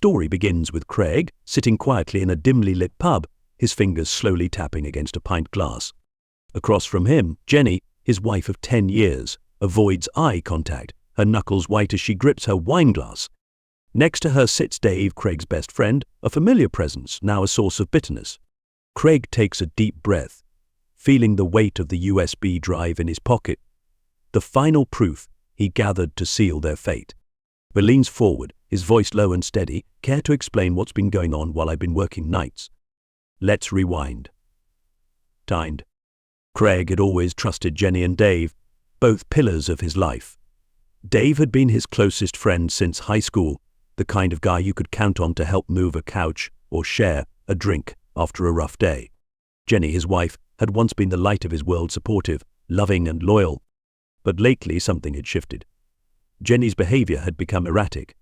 story begins with Craig sitting quietly in a dimly lit pub, his fingers slowly tapping against a pint glass. Across from him, Jenny, his wife of 10 years, avoids eye contact, her knuckles white as she grips her wine glass. Next to her sits Dave, Craig's best friend, a familiar presence, now a source of bitterness. Craig takes a deep breath, feeling the weight of the USB drive in his pocket, the final proof he gathered to seal their fate. He leans forward, his voice low and steady. Care to explain what's been going on while I've been working nights? Let's rewind. Timed. Craig had always trusted Jenny and Dave, both pillars of his life. Dave had been his closest friend since high school, the kind of guy you could count on to help move a couch or share a drink after a rough day. Jenny, his wife, had once been the light of his world, supportive, loving and loyal. But lately something had shifted. Jenny's behavior had become erratic.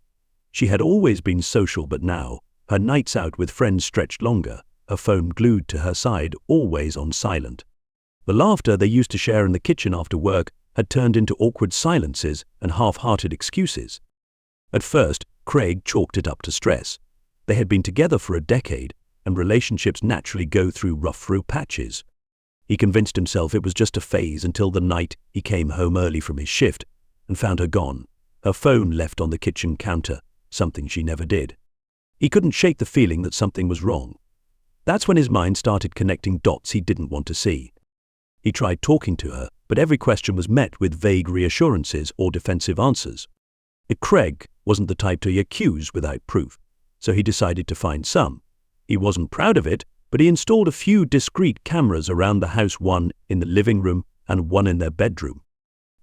She had always been social, but now, her nights out with friends stretched longer, her phone glued to her side, always on silent. The laughter they used to share in the kitchen after work had turned into awkward silences and half-hearted excuses. At first, Craig chalked it up to stress. They had been together for a decade, and relationships naturally go through rough patches. He convinced himself it was just a phase until the night he came home early from his shift and found her gone, her phone left on the kitchen counter, something she never did. He couldn't shake the feeling that something was wrong. That's when his mind started connecting dots he didn't want to see. He tried talking to her, but every question was met with vague reassurances or defensive answers. Craig wasn't the type to accuse without proof, so he decided to find some. He wasn't proud of it, but he installed a few discreet cameras around the house, one in the living room and one in their bedroom.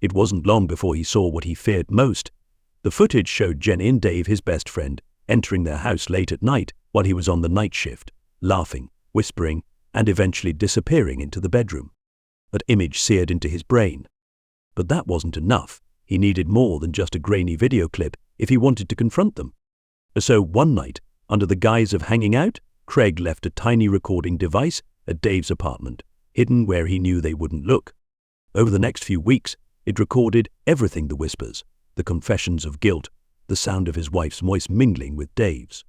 It wasn't long before he saw what he feared most. The footage showed Jenny and Dave, his best friend, entering their house late at night while he was on the night shift, laughing, whispering, and eventually disappearing into the bedroom. That image seared into his brain. But that wasn't enough. He needed more than just a grainy video clip if he wanted to confront them. So one night, under the guise of hanging out, Craig left a tiny recording device at Dave's apartment, hidden where he knew they wouldn't look. Over the next few weeks, it recorded everything: the whispers, the confessions of guilt, the sound of his wife's voice mingling with Dave's.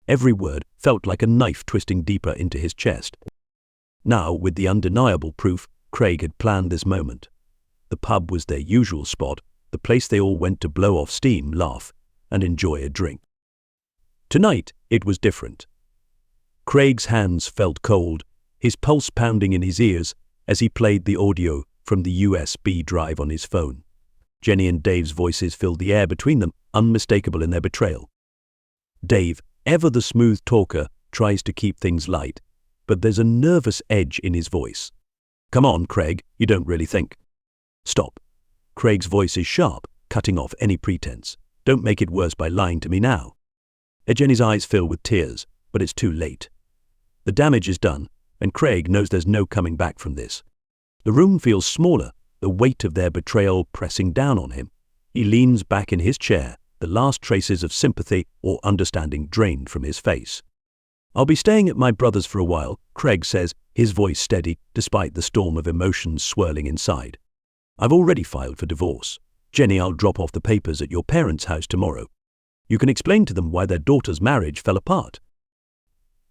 Every word felt like a knife twisting deeper into his chest. Now, with the undeniable proof, Craig had planned this moment. The pub was their usual spot, the place they all went to blow off steam, laugh, and enjoy a drink. Tonight, it was different. Craig's hands felt cold, his pulse pounding in his ears as he played the audio from the USB drive on his phone. Jenny and Dave's voices filled the air between them, unmistakable in their betrayal. Dave, ever the smooth talker, tries to keep things light, but there's a nervous edge in his voice. Come on, Craig, you don't really think. Stop. Craig's voice is sharp, cutting off any pretense. Don't make it worse by lying to me now. Jenny's eyes fill with tears, but it's too late. The damage is done, and Craig knows there's no coming back from this. The room feels smaller, the weight of their betrayal pressing down on him. He leans back in his chair, the last traces of sympathy or understanding drained from his face. I'll be staying at my brother's for a while, Craig says, his voice steady despite the storm of emotions swirling inside. I've already filed for divorce. Jenny, I'll drop off the papers at your parents' house tomorrow. You can explain to them why their daughter's marriage fell apart.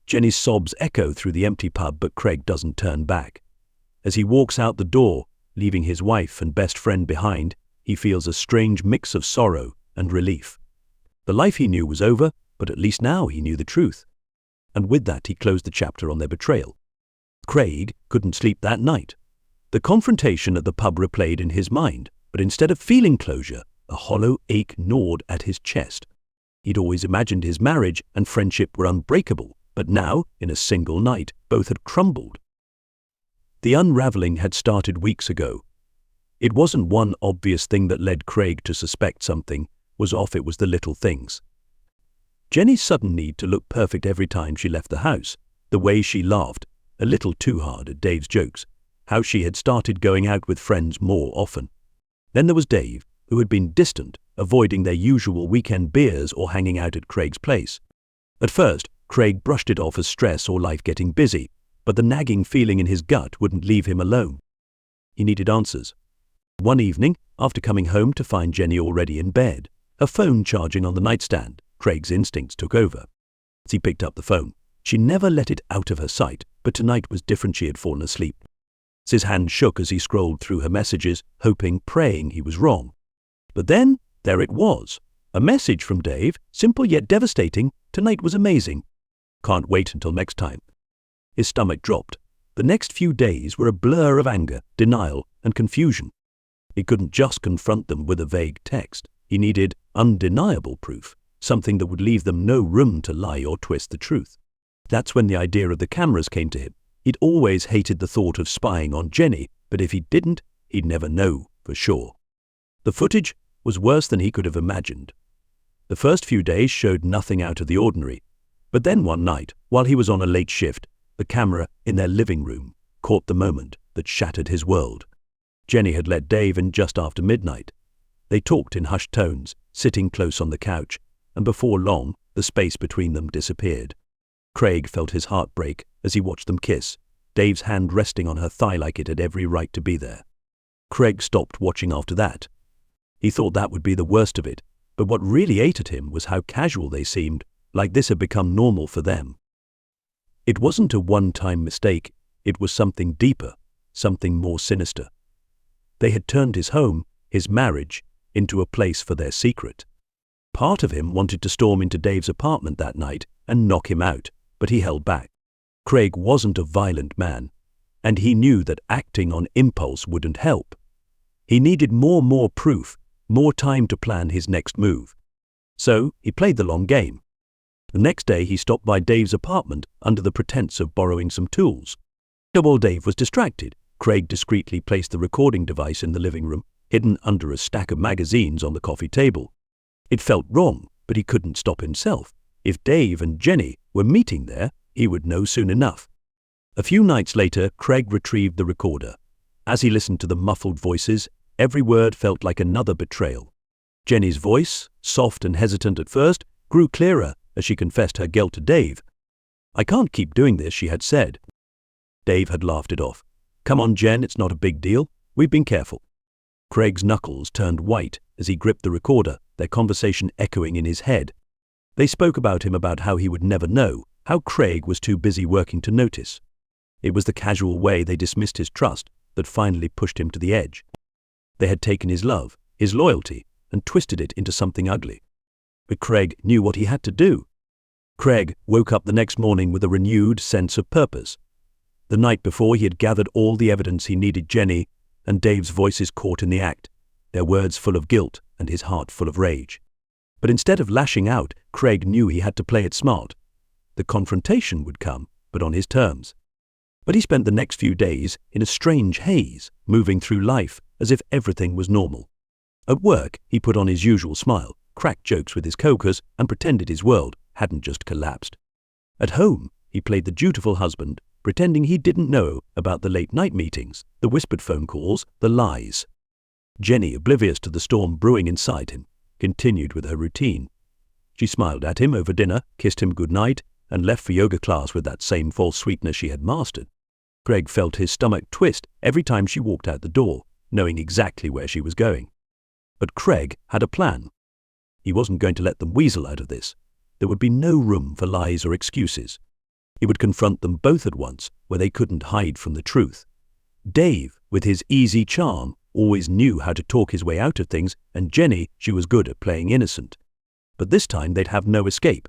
Jenny's sobs echo through the empty pub, but Craig doesn't turn back. As he walks out the door, leaving his wife and best friend behind, he feels a strange mix of sorrow and relief. The life he knew was over, but at least now he knew the truth. And with that he closed the chapter on their betrayal. Craig couldn't sleep that night. The confrontation at the pub replayed in his mind, but instead of feeling closure, a hollow ache gnawed at his chest. He'd always imagined his marriage and friendship were unbreakable, but now, in a single night, both had crumbled. The unraveling had started weeks ago. It wasn't one obvious thing that led Craig to suspect something was off, it was the little things. Jenny's sudden need to look perfect every time she left the house, the way she laughed, a little too hard at Dave's jokes, how she had started going out with friends more often. Then there was Dave, who had been distant, avoiding their usual weekend beers or hanging out at Craig's place. At first, Craig brushed it off as stress or life getting busy, but the nagging feeling in his gut wouldn't leave him alone. He needed answers. One evening, after coming home to find Jenny already in bed, her phone charging on the nightstand, Craig's instincts took over. As he picked up the phone, she never let it out of her sight, but tonight was different. She had fallen asleep. His hand shook as he scrolled through her messages, hoping, praying he was wrong. But then, there it was. A message from Dave, simple yet devastating. Tonight was amazing. Can't wait until next time. His stomach dropped. The next few days were a blur of anger, denial, and confusion. He couldn't just confront them with a vague text. He needed undeniable proof, something that would leave them no room to lie or twist the truth. That's when the idea of the cameras came to him. He'd always hated the thought of spying on Jenny, but if he didn't, he'd never know for sure. The footage was worse than he could have imagined. The first few days showed nothing out of the ordinary, but then one night, while he was on a late shift, the camera in their living room caught the moment that shattered his world. Jenny had let Dave in just after midnight. They talked in hushed tones, sitting close on the couch, and before long, the space between them disappeared. Craig felt his heart break as he watched them kiss, Dave's hand resting on her thigh like it had every right to be there. Craig stopped watching after that. He thought that would be the worst of it, but what really ate at him was how casual they seemed, like this had become normal for them. It wasn't a one-time mistake, it was something deeper, something more sinister. They had turned his home, his marriage, into a place for their secret. Part of him wanted to storm into Dave's apartment that night and knock him out, but he held back. Craig wasn't a violent man, and he knew that acting on impulse wouldn't help. He needed more proof, more time to plan his next move. So he played the long game. The next day he stopped by Dave's apartment under the pretense of borrowing some tools. While Dave was distracted, Craig discreetly placed the recording device in the living room, hidden under a stack of magazines on the coffee table. It felt wrong, but he couldn't stop himself. If Dave and Jenny were meeting there, he would know soon enough. A few nights later, Craig retrieved the recorder. As he listened to the muffled voices, every word felt like another betrayal. Jenny's voice, soft and hesitant at first, grew clearer as she confessed her guilt to Dave. "I can't keep doing this," she had said. Dave had laughed it off. "Come on, Jen, it's not a big deal. We've been careful." Craig's knuckles turned white as he gripped the recorder, their conversation echoing in his head. They spoke about him, about how he would never know, how Craig was too busy working to notice. It was the casual way they dismissed his trust that finally pushed him to the edge. They had taken his love, his loyalty, and twisted it into something ugly. But Craig knew what he had to do. Craig woke up the next morning with a renewed sense of purpose. The night before, he had gathered all the evidence he needed. Jenny and Dave's voices caught in the act, their words full of guilt and his heart full of rage. But instead of lashing out, Craig knew he had to play it smart. The confrontation would come, but on his terms. But he spent the next few days in a strange haze, moving through life as if everything was normal. At work, he put on his usual smile, cracked jokes with his coworkers, and pretended his world hadn't just collapsed. At home, he played the dutiful husband, pretending he didn't know about the late-night meetings, the whispered phone calls, the lies. Jenny, oblivious to the storm brewing inside him, continued with her routine. She smiled at him over dinner, kissed him goodnight, and left for yoga class with that same false sweetness she had mastered. Craig felt his stomach twist every time she walked out the door, knowing exactly where she was going. But Craig had a plan. He wasn't going to let them weasel out of this. There would be no room for lies or excuses. He would confront them both at once, where they couldn't hide from the truth. Dave, with his easy charm, always knew how to talk his way out of things, and Jenny, she was good at playing innocent. But this time they'd have no escape.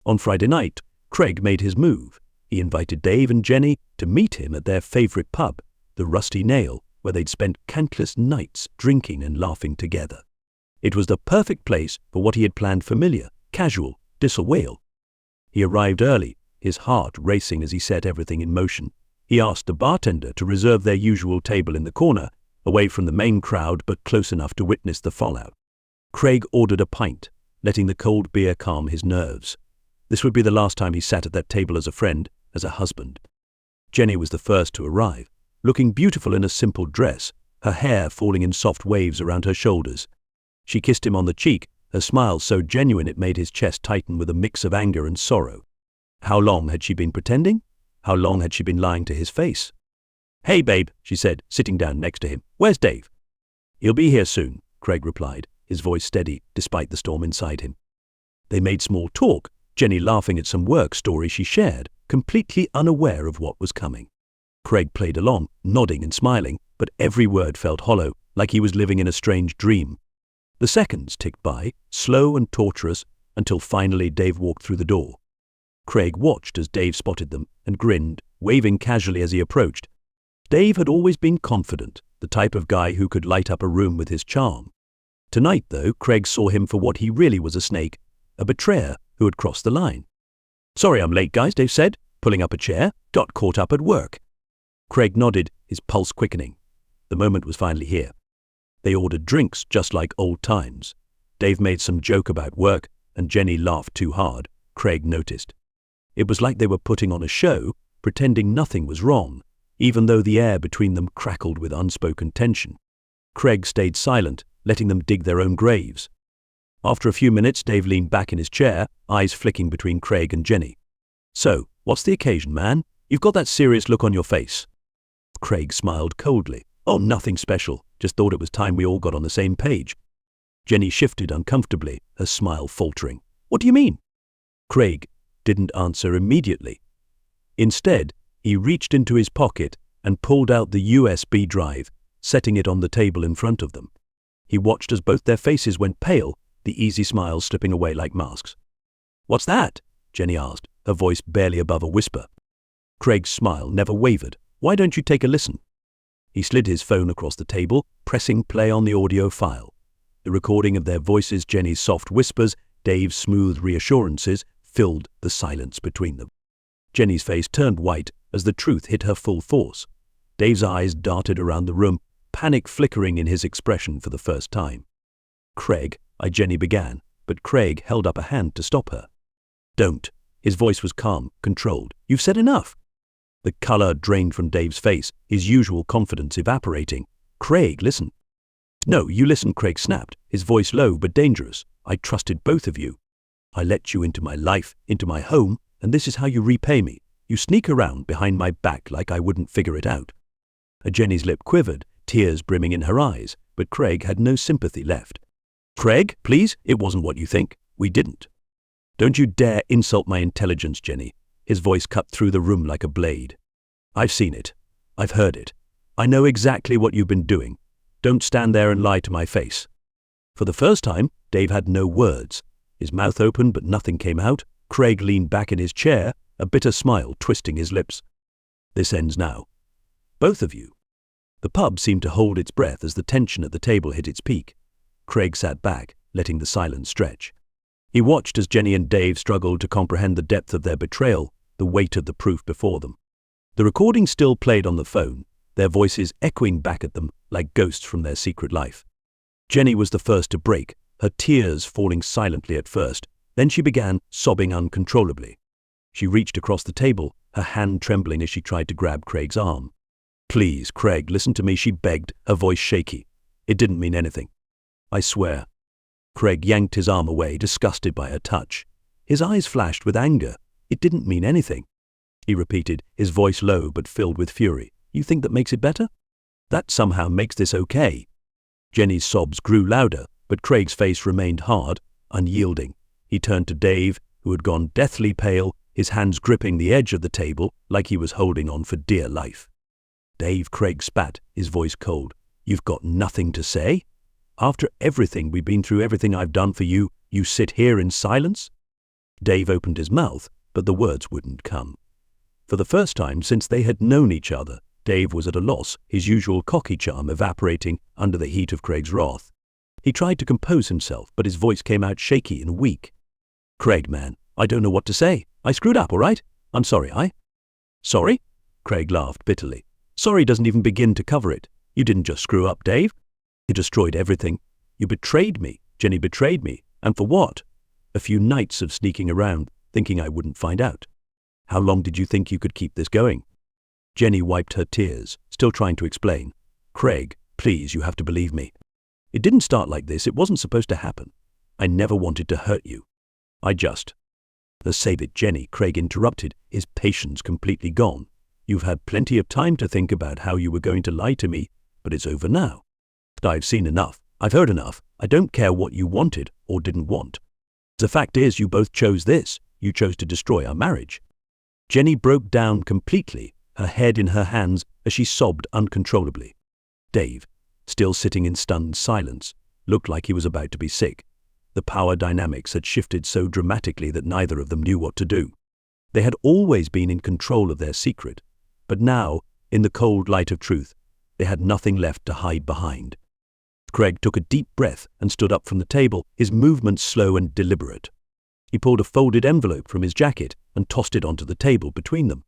On Friday night, Craig made his move. He invited Dave and Jenny to meet him at their favorite pub, the Rusty Nail, where they'd spent countless nights drinking and laughing together. It was the perfect place for what he had planned: familiar, casual, disawhale. He arrived early, his heart racing as he set everything in motion. He asked the bartender to reserve their usual table in the corner, away from the main crowd but close enough to witness the fallout. Craig ordered a pint, letting the cold beer calm his nerves. This would be the last time he sat at that table as a friend, as a husband. Jenny was the first to arrive, looking beautiful in a simple dress, her hair falling in soft waves around her shoulders. She kissed him on the cheek, her smile so genuine it made his chest tighten with a mix of anger and sorrow. How long had she been pretending? How long had she been lying to his face? "Hey, babe," she said, sitting down next to him. "Where's Dave?" "He'll be here soon," Craig replied, his voice steady despite the storm inside him. They made small talk, Jenny laughing at some work story she shared, completely unaware of what was coming. Craig played along, nodding and smiling, but every word felt hollow, like he was living in a strange dream. The seconds ticked by, slow and torturous, until finally Dave walked through the door. Craig watched as Dave spotted them and grinned, waving casually as he approached. Dave had always been confident, the type of guy who could light up a room with his charm. Tonight, though, Craig saw him for what he really was, a snake, a betrayer who had crossed the line. "Sorry I'm late, guys," Dave said, pulling up a chair. "Got caught up at work." Craig nodded, his pulse quickening. The moment was finally here. They ordered drinks just like old times. Dave made some joke about work, and Jenny laughed too hard. Craig noticed. It was like they were putting on a show, pretending nothing was wrong, even though the air between them crackled with unspoken tension. Craig stayed silent, letting them dig their own graves. After a few minutes, Dave leaned back in his chair, eyes flicking between Craig and Jenny. "So, what's the occasion, man? You've got that serious look on your face." Craig smiled coldly. "Oh, nothing special. Just thought it was time we all got on the same page." Jenny shifted uncomfortably, her smile faltering. "What do you mean?" Craig didn't answer immediately. Instead, he reached into his pocket and pulled out the USB drive, setting it on the table in front of them. He watched as both their faces went pale, the easy smiles slipping away like masks. "What's that?" Jenny asked, her voice barely above a whisper. Craig's smile never wavered. "Why don't you take a listen?" He slid his phone across the table, pressing play on the audio file. The recording of their voices, Jenny's soft whispers, Dave's smooth reassurances, filled the silence between them. Jenny's face turned white as the truth hit her full force. Dave's eyes darted around the room, panic flickering in his expression for the first time. "Craig," Jenny began, but Craig held up a hand to stop her. "Don't." His voice was calm, controlled. "You've said enough." The color drained from Dave's face, his usual confidence evaporating. "Craig, listen." "No, you listen," Craig snapped, his voice low but dangerous. "I trusted both of you. I let you into my life, into my home, and this is how you repay me. You sneak around behind my back like I wouldn't figure it out." Jenny's lip quivered, tears brimming in her eyes, but Craig had no sympathy left. "Craig, please, it wasn't what you think. We didn't." "Don't you dare insult my intelligence, Jenny." His voice cut through the room like a blade. "I've seen it. I've heard it. I know exactly what you've been doing. Don't stand there and lie to my face." For the first time, Dave had no words. His mouth opened but nothing came out. Craig leaned back in his chair, a bitter smile twisting his lips. "This ends now. Both of you." The pub seemed to hold its breath as the tension at the table hit its peak. Craig sat back, letting the silence stretch. He watched as Jenny and Dave struggled to comprehend the depth of their betrayal, the weight of the proof before them. The recording still played on the phone, their voices echoing back at them like ghosts from their secret life. Jenny was the first to break, her tears falling silently at first. Then she began sobbing uncontrollably. She reached across the table, her hand trembling as she tried to grab Craig's arm. "Please, Craig, listen to me," she begged, her voice shaky. "It didn't mean anything. I swear." Craig yanked his arm away, disgusted by her touch. His eyes flashed with anger. "It didn't mean anything," he repeated, his voice low but filled with fury. "You think that makes it better? That somehow makes this okay." Jenny's sobs grew louder, but Craig's face remained hard, unyielding. He turned to Dave, who had gone deathly pale, his hands gripping the edge of the table like he was holding on for dear life. "Dave," Craig spat, his voice cold. "You've got nothing to say? After everything we've been through, everything I've done for you, you sit here in silence?" Dave opened his mouth, but the words wouldn't come. For the first time since they had known each other, Dave was at a loss, his usual cocky charm evaporating under the heat of Craig's wrath. He tried to compose himself, but his voice came out shaky and weak. "Craig, man, I don't know what to say. I screwed up, all right? I'm sorry, Sorry?" Craig laughed bitterly. "Sorry doesn't even begin to cover it. You didn't just screw up, Dave. You destroyed everything. You betrayed me. Jenny betrayed me. And for what? A few nights of sneaking around, thinking I wouldn't find out. How long did you think you could keep this going?" Jenny wiped her tears, still trying to explain. "Craig, please, you have to believe me. It didn't start like this. It wasn't supposed to happen. I never wanted to hurt you. Save it, Jenny," Craig interrupted, his patience completely gone. "You've had plenty of time to think about how you were going to lie to me, but it's over now. I've seen enough. I've heard enough. I don't care what you wanted or didn't want." The fact is, you both chose this. You chose to destroy our marriage. Jenny broke down completely, her head in her hands as she sobbed uncontrollably. Dave, still sitting in stunned silence, looked like he was about to be sick. The power dynamics had shifted so dramatically that neither of them knew what to do. They had always been in control of their secret, but now, in the cold light of truth, they had nothing left to hide behind. Craig took a deep breath and stood up from the table, his movements slow and deliberate. He pulled a folded envelope from his jacket and tossed it onto the table between them.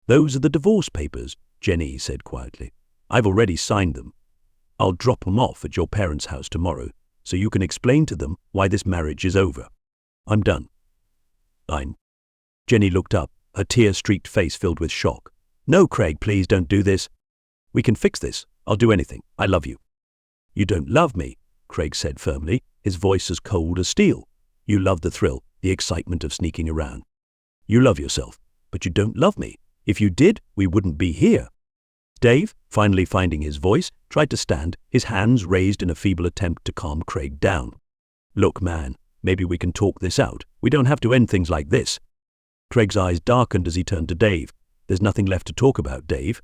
"Those are the divorce papers," Jenny said quietly. "I've already signed them. I'll drop them off at your parents' house tomorrow, so you can explain to them why this marriage is over. I'm done." "Fine." Jenny looked up, her tear-streaked face filled with shock. "No, Craig, please don't do this. We can fix this. I'll do anything. I love you." "You don't love me," Craig said firmly, his voice as cold as steel. "You love the thrill, the excitement of sneaking around. You love yourself, but you don't love me. If you did, we wouldn't be here." Dave, finally finding his voice, tried to stand, his hands raised in a feeble attempt to calm Craig down. "Look, man, maybe we can talk this out. We don't have to end things like this." Craig's eyes darkened as he turned to Dave. "There's nothing left to talk about, Dave.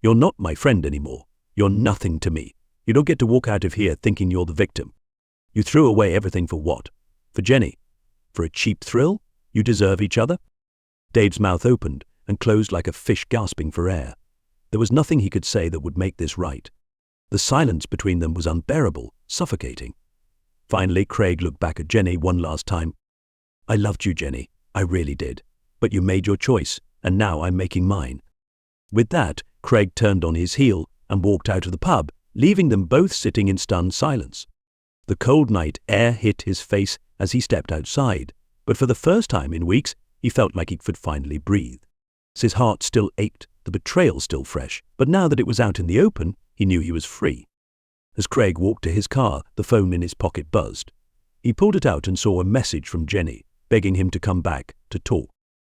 You're not my friend anymore. You're nothing to me. You don't get to walk out of here thinking you're the victim. You threw away everything for what? For Jenny? For a cheap thrill? You deserve each other?" Dave's mouth opened and closed like a fish gasping for air. There was nothing he could say that would make this right. The silence between them was unbearable, suffocating. Finally, Craig looked back at Jenny one last time. "I loved you, Jenny. I really did. But you made your choice, and now I'm making mine." With that, Craig turned on his heel and walked out of the pub, leaving them both sitting in stunned silence. The cold night air hit his face as he stepped outside, but for the first time in weeks, he felt like he could finally breathe. His heart still ached, the betrayal still fresh, but now that it was out in the open, he knew he was free. As Craig walked to his car, the phone in his pocket buzzed. He pulled it out and saw a message from Jenny, begging him to come back, to talk.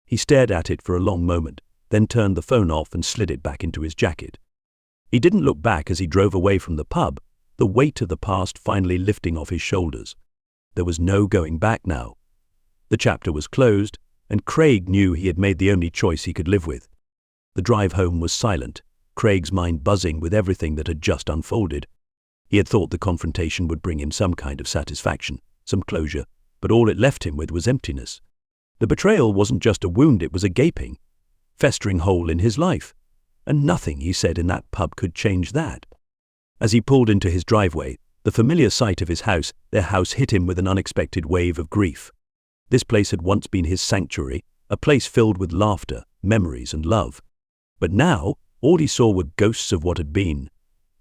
He stared at it for a long moment, then turned the phone off and slid it back into his jacket. He didn't look back as he drove away from the pub, the weight of the past finally lifting off his shoulders. There was no going back now. The chapter was closed, and Craig knew he had made the only choice he could live with. The drive home was silent, Craig's mind buzzing with everything that had just unfolded. He had thought the confrontation would bring him some kind of satisfaction, some closure, but all it left him with was emptiness. The betrayal wasn't just a wound, it was a gaping, festering hole in his life. And nothing he said in that pub could change that. As he pulled into his driveway, the familiar sight of his house, their house hit him with an unexpected wave of grief. This place had once been his sanctuary, a place filled with laughter, memories, and love. But now, all he saw were ghosts of what had been.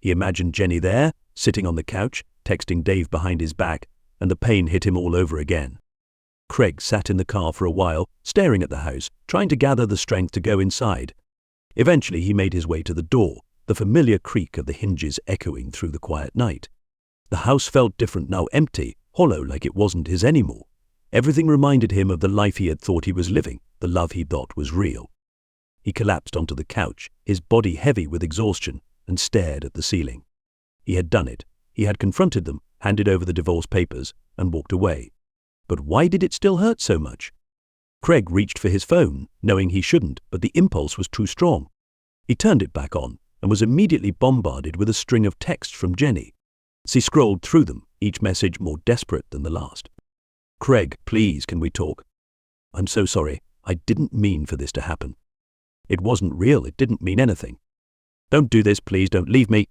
He imagined Jenny there, sitting on the couch, texting Dave behind his back, and the pain hit him all over again. Craig sat in the car for a while, staring at the house, trying to gather the strength to go inside. Eventually he made his way to the door, the familiar creak of the hinges echoing through the quiet night. The house felt different now, empty, hollow, like it wasn't his anymore. Everything reminded him of the life he had thought he was living, the love he thought was real. He collapsed onto the couch, his body heavy with exhaustion, and stared at the ceiling. He had done it. He had confronted them, handed over the divorce papers, and walked away. But why did it still hurt so much? Craig reached for his phone, knowing he shouldn't, but the impulse was too strong. He turned it back on and was immediately bombarded with a string of texts from Jenny. As he scrolled through them, each message more desperate than the last. "Craig, please, can we talk? I'm so sorry. I didn't mean for this to happen. It wasn't real. It didn't mean anything. Don't do this, please. Don't leave me."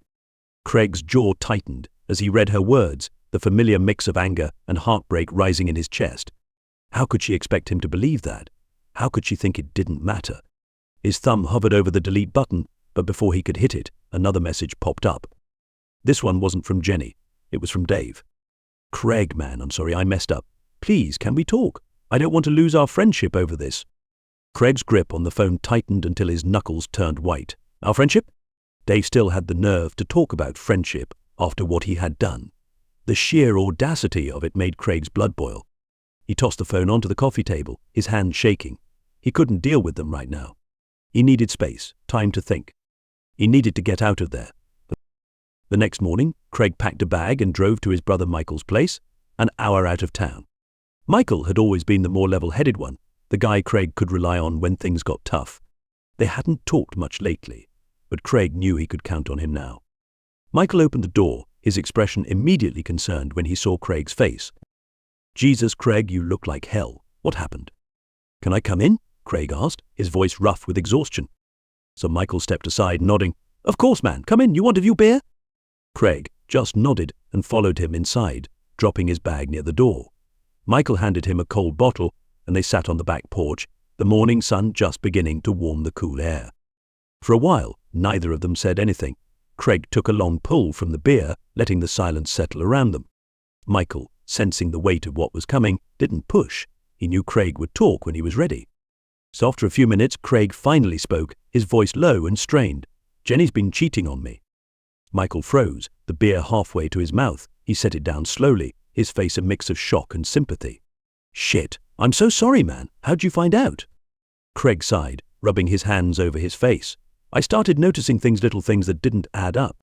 Craig's jaw tightened as he read her words, the familiar mix of anger and heartbreak rising in his chest. How could she expect him to believe that? How could she think it didn't matter? His thumb hovered over the delete button, but before he could hit it, another message popped up. This one wasn't from Jenny. It was from Dave. "Craig, man, I'm sorry, I messed up. Please, can we talk? I don't want to lose our friendship over this." Craig's grip on the phone tightened until his knuckles turned white. "Our friendship?" Dave still had the nerve to talk about friendship after what he had done. The sheer audacity of it made Craig's blood boil. He tossed the phone onto the coffee table, his hands shaking. He couldn't deal with them right now. He needed space, time to think. He needed to get out of there. The next morning, Craig packed a bag and drove to his brother Michael's place, an hour out of town. Michael had always been the more level-headed one, the guy Craig could rely on when things got tough. They hadn't talked much lately, but Craig knew he could count on him now. Michael opened the door, his expression immediately concerned when he saw Craig's face. "Jesus, Craig, you look like hell. What happened?" "Can I come in?" Craig asked, his voice rough with exhaustion. So Michael stepped aside, nodding. "Of course, man. Come in. You want a few beer?" Craig just nodded and followed him inside, dropping his bag near the door. Michael handed him a cold bottle, and they sat on the back porch, the morning sun just beginning to warm the cool air. For a while, neither of them said anything. Craig took a long pull from the beer, letting the silence settle around them. Michael, sensing the weight of what was coming, didn't push. He knew Craig would talk when he was ready. So after a few minutes, Craig finally spoke, his voice low and strained. "Jenny's been cheating on me." Michael froze, the beer halfway to his mouth. He set it down slowly, his face a mix of shock and sympathy. "Shit, I'm so sorry, man. How'd you find out?" Craig sighed, rubbing his hands over his face. "I started noticing little things that didn't add up.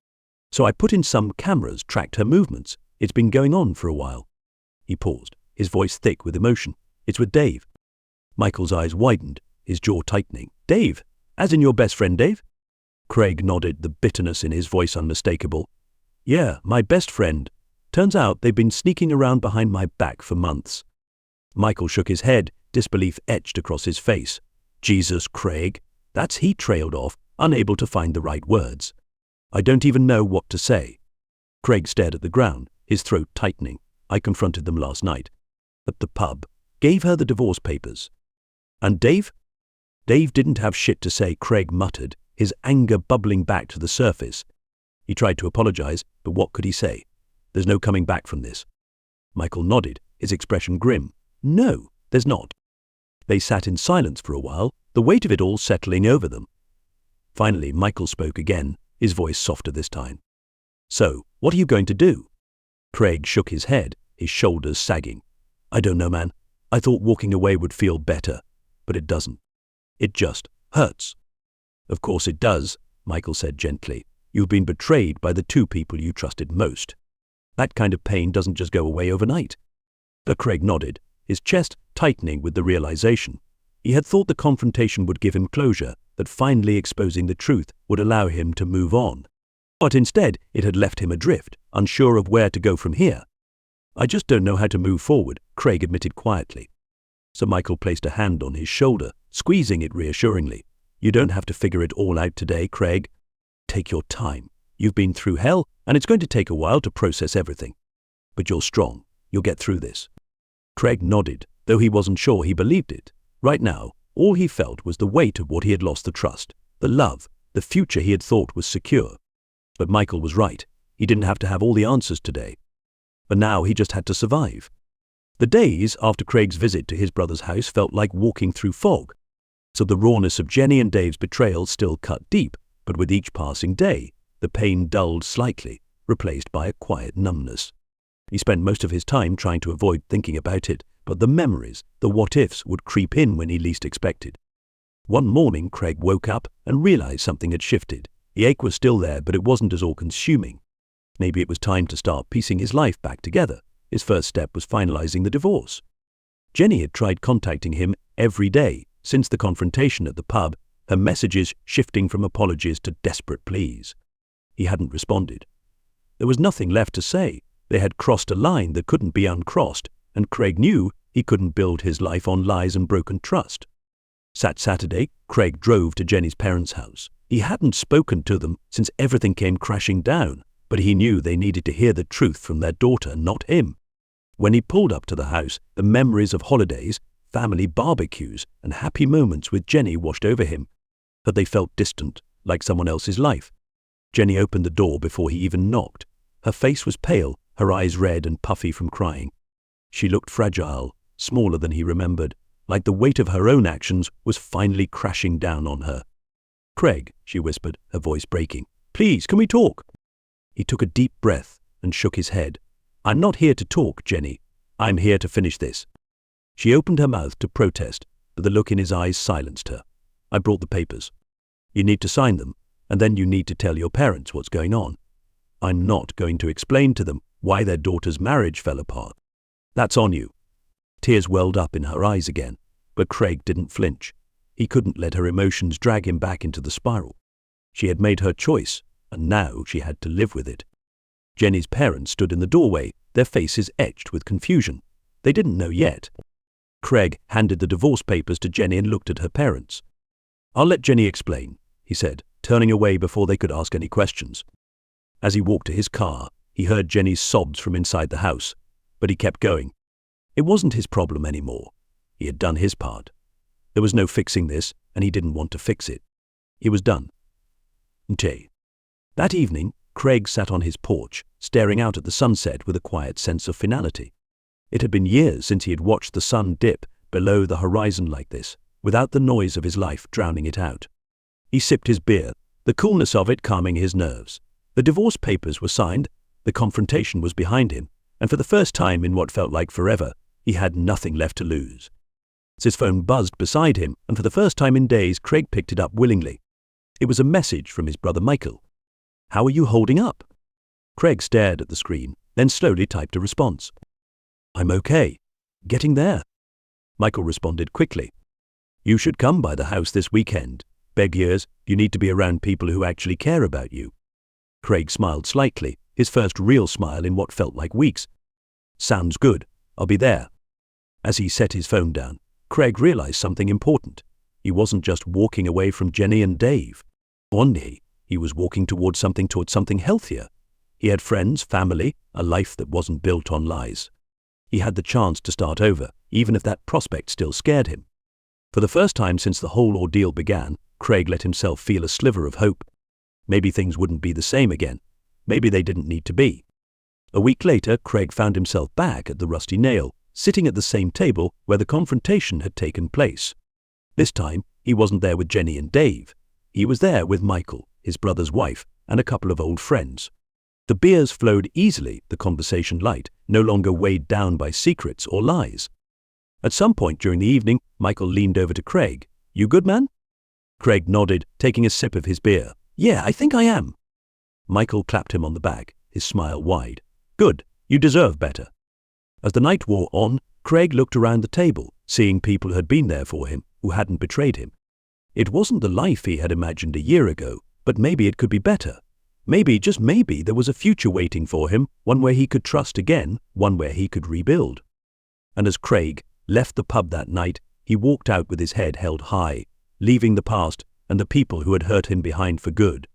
So I put in some cameras, tracked her movements. It's been going on for a while." He paused, his voice thick with emotion. "It's with Dave." Michael's eyes widened, his jaw tightening. "Dave? As in your best friend Dave?" Craig nodded, the bitterness in his voice unmistakable. "Yeah, my best friend. Turns out they've been sneaking around behind my back for months." Michael shook his head, disbelief etched across his face. "Jesus, Craig." He trailed off, unable to find the right words. "I don't even know what to say." Craig stared at the ground, his throat tightening. "I confronted them last night. At the pub. Gave her the divorce papers." "And Dave?" "Dave didn't have shit to say," Craig muttered, his anger bubbling back to the surface. He tried to apologize, but what could he say? "There's no coming back from this." Michael nodded, his expression grim. "No, there's not." They sat in silence for a while, the weight of it all settling over them. Finally, Michael spoke again, his voice softer this time. "So, what are you going to do?" Craig shook his head, his shoulders sagging. "I don't know, man. I thought walking away would feel better, but it doesn't. It just hurts." "Of course it does," Michael said gently. "You've been betrayed by the two people you trusted most. That kind of pain doesn't just go away overnight." But Craig nodded, his chest tightening with the realization. He had thought the confrontation would give him closure, that finally exposing the truth would allow him to move on. But instead, it had left him adrift, unsure of where to go from here. "I just don't know how to move forward," Craig admitted quietly. So Michael placed a hand on his shoulder, squeezing it reassuringly. "You don't have to figure it all out today, Craig. Take your time. You've been through hell, and it's going to take a while to process everything. But you're strong. You'll get through this." Craig nodded, though he wasn't sure he believed it. Right now, all he felt was the weight of what he had lost: the trust, the love, the future he had thought was secure. But Michael was right. He didn't have to have all the answers today. But now he just had to survive. The days after Craig's visit to his brother's house felt like walking through fog. So the rawness of Jenny and Dave's betrayal still cut deep, but with each passing day, the pain dulled slightly, replaced by a quiet numbness. He spent most of his time trying to avoid thinking about it, but the memories, the what-ifs, would creep in when he least expected. One morning, Craig woke up and realized something had shifted. The ache was still there, but it wasn't as all-consuming. Maybe it was time to start piecing his life back together. His first step was finalizing the divorce. Jenny had tried contacting him every day since the confrontation at the pub, her messages shifting from apologies to desperate pleas. He hadn't responded. There was nothing left to say. They had crossed a line that couldn't be uncrossed, and Craig knew he couldn't build his life on lies and broken trust. Saturday, Craig drove to Jenny's parents' house. He hadn't spoken to them since everything came crashing down, but he knew they needed to hear the truth from their daughter, not him. When he pulled up to the house, the memories of holidays, family barbecues, and happy moments with Jenny washed over him. But they felt distant, like someone else's life. Jenny opened the door before he even knocked. Her face was pale, her eyes red and puffy from crying. She looked fragile, smaller than he remembered, like the weight of her own actions was finally crashing down on her. "Craig," she whispered, her voice breaking. "Please, can we talk?" He took a deep breath and shook his head. "I'm not here to talk, Jenny. I'm here to finish this." She opened her mouth to protest, but the look in his eyes silenced her. "I brought the papers. You need to sign them, and then you need to tell your parents what's going on. I'm not going to explain to them why their daughter's marriage fell apart. That's on you." Tears welled up in her eyes again, but Craig didn't flinch. He couldn't let her emotions drag him back into the spiral. She had made her choice, and now she had to live with it. Jenny's parents stood in the doorway, their faces etched with confusion. They didn't know yet. Craig handed the divorce papers to Jenny and looked at her parents. "I'll let Jenny explain," he said, turning away before they could ask any questions. As he walked to his car, he heard Jenny's sobs from inside the house, but he kept going. It wasn't his problem anymore. He had done his part. There was no fixing this, and he didn't want to fix it. He was done. That evening, Craig sat on his porch, staring out at the sunset with a quiet sense of finality. It had been years since he had watched the sun dip below the horizon like this, without the noise of his life drowning it out. He sipped his beer, the coolness of it calming his nerves. The divorce papers were signed, the confrontation was behind him, and for the first time in what felt like forever, he had nothing left to lose. His phone buzzed beside him, and for the first time in days, Craig picked it up willingly. It was a message from his brother Michael. "How are you holding up?" Craig stared at the screen, then slowly typed a response. "I'm okay. Getting there." Michael responded quickly. "You should come by the house this weekend. Beg years, you need to be around people who actually care about you." Craig smiled slightly, his first real smile in what felt like weeks. "Sounds good. I'll be there." As he set his phone down, Craig realized something important. He wasn't just walking away from Jenny and Dave. One day, he was walking towards something healthier. He had friends, family, a life that wasn't built on lies. He had the chance to start over, even if that prospect still scared him. For the first time since the whole ordeal began, Craig let himself feel a sliver of hope. Maybe things wouldn't be the same again. Maybe they didn't need to be. A week later, Craig found himself back at the Rusty Nail, sitting at the same table where the confrontation had taken place. This time, he wasn't there with Jenny and Dave. He was there with Michael, his brother's wife, and a couple of old friends. The beers flowed easily, the conversation light, no longer weighed down by secrets or lies. At some point during the evening, Michael leaned over to Craig. "You good, man?" Craig nodded, taking a sip of his beer. "Yeah, I think I am." Michael clapped him on the back, his smile wide. "Good, you deserve better." As the night wore on, Craig looked around the table, seeing people who had been there for him, who hadn't betrayed him. It wasn't the life he had imagined a year ago, but maybe it could be better. Maybe, just maybe, there was a future waiting for him, one where he could trust again, one where he could rebuild. And as Craig left the pub that night, he walked out with his head held high, leaving the past and the people who had hurt him behind for good.